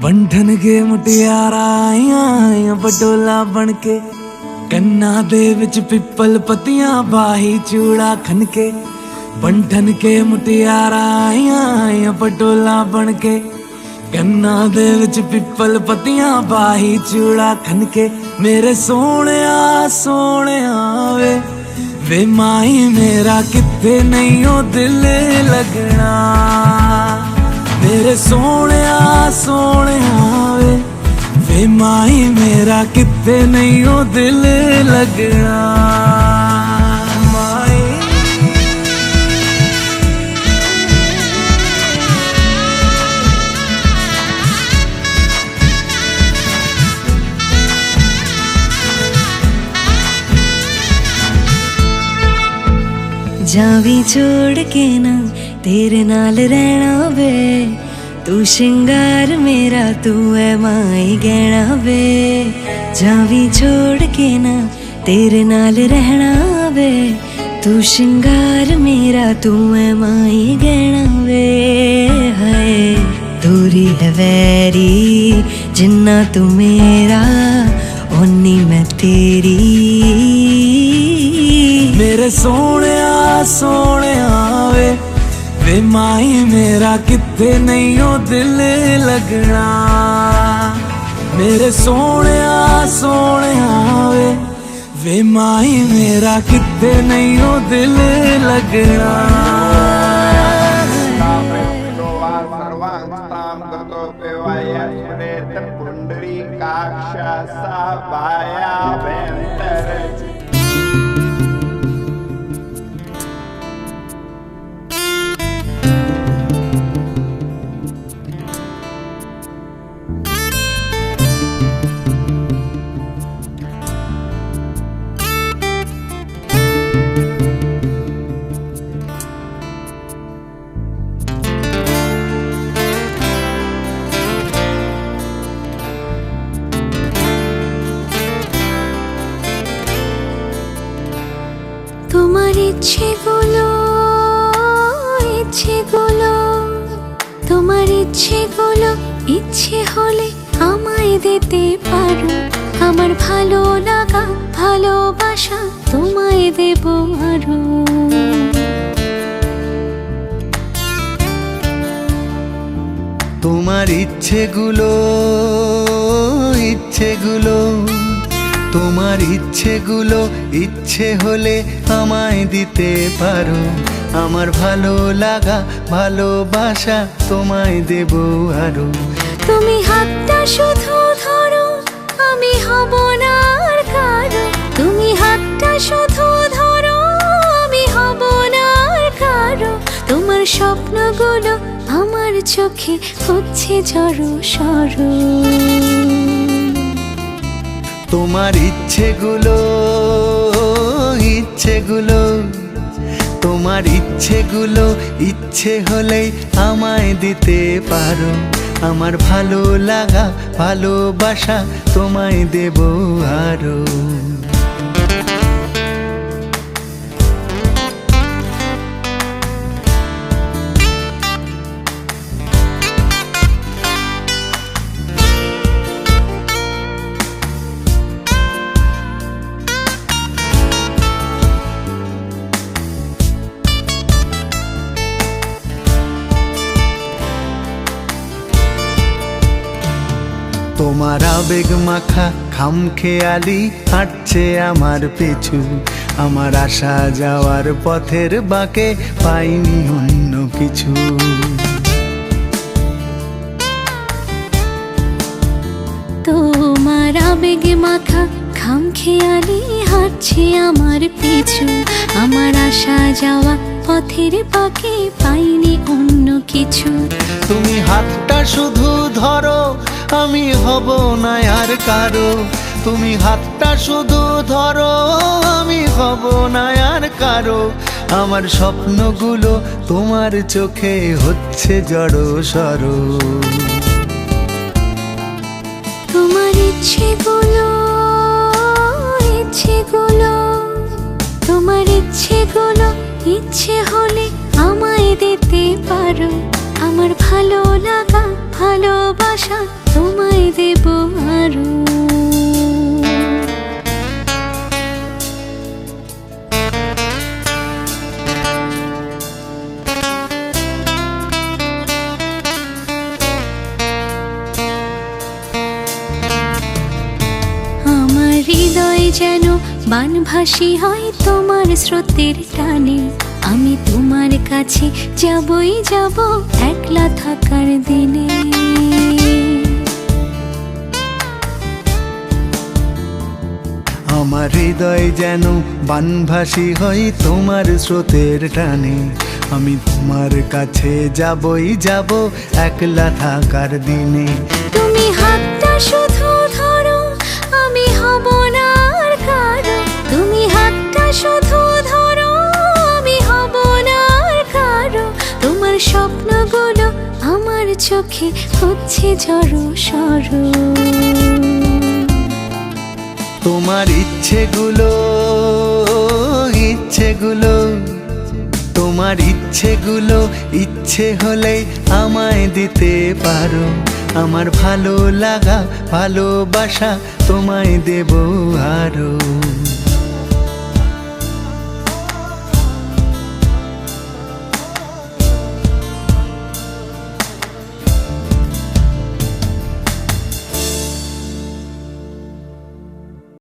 बंधन के मुटियारा आईया पटोला बनके कन्ना दे विच पिपल पतियां बाही चूड़ा खनके। बंधन के मुटियारा आईया पटोला बनके कन्ना दे विच पिपल पतियां बाही चूड़ा खनके। मेरे सोहणिया सोहणिया वे माही मेरा किथे नहीं ओ दिल लगना। मेरे सोहणिया सोहणिया वे माही मेरा किथे नहीं ओ दिल लगना। माही जावी छोड़ के ना तेरे नाल रहना वे, तू शिंगार मेरा तू है माई गहना वे। जावी छोड़ के ना तेरे नाल रहना वे, तू शिंगार मेरा तू है माई गहना वे। हाय दूरी है वैरी जिन्ना तू मेरा ओनी मैं तेरी। मेरे सोहणिया सोहणिया वे माही मेरा किथे नहीं ओ दिल लगना। मेरे सोहणिया सोहणिया वे माही मेरा किथे नहीं ओ दिल लगना। তোমার ইচ্ছেগুলো তোমার ইচ্ছেগুলো ইচ্ছে হলে আমায় দিতে পারো। আমার ভালো লাগা ভালোবাসা তোমায় দেব আরো। তোমার ইচ্ছেগুলো তোমার ইচ্ছেগুলো ইচ্ছে হলে আমায় দিতে পারো। আমার ভালো লাগা ভালোবাসা তোমায় দেব আরো। তুমি হাতটা শুধু ধরো আমি হব না আর কারো। তুমি হাতটা শুধু ধরো আমি হব না আর কারো। তোমার স্বপ্নগুলো আমার চোখে হচ্ছে ঝড়ো সরো। তোমার ইচ্ছেগুলো তোমার ইচ্ছেগুলো ইচ্ছে হলেই আমায় দিতে পারো। আমার ভালো লাগা ভালোবাসা তোমায় দেব আরো। তোমার আবেগ মাখা খামখেয়ালি হাঁটছে আমার পিছু। আমার আসা যাওয়ার পথের বাঁকে পাইনি অন্য কিছু। তোমার আবেগ মাখা খামখেয়ালি হাঁটছে আমার পিছু। আমার আসা যাওয়া পথের বাঁকে পাইনি অন্য কিছু। তুমি হাতটা শুধু ধরো আমি হব না আর কারো। তুমি হাতটা শুধু ধরো আমি হব না আর কারো। আমার স্বপ্নগুলো তোমার চোখে হচ্ছে জড়ো সরো। তোমার ইচ্ছেগুলো তোমার ইচ্ছেগুলো ইচ্ছে হলে আমায় দিতে পারো। আমার ভালো লাগা ভালোবাসা তোমায় দেব আরো। আমার হৃদয় যেন বানভাসী হয় তোমার স্রোতের টানে, আমি তোমার কাছে যাবই যাব একলা থাকার দিনে। আমার হৃদয় যেন বানভাসী হয় তোমার স্রোতের টানে, আমি তোমার কাছে যাবই যাব একলা থাকার দিনে। তুমি হাতটা শুধু ধরো, আমি হব না আর কারো। তুমি হাতটা শুধু ধরো, আমি হব না আর কারো। তোমার স্বপ্নগুলো আমার চোখে হচ্ছে ঝড়ো সরো। তোমার ইচ্ছেগুলো তোমার ইচ্ছেগুলো ইচ্ছে হলে আমায় দিতে পারো। আমার ভালো লাগা ভালোবাসা তোমায় দেব আরো।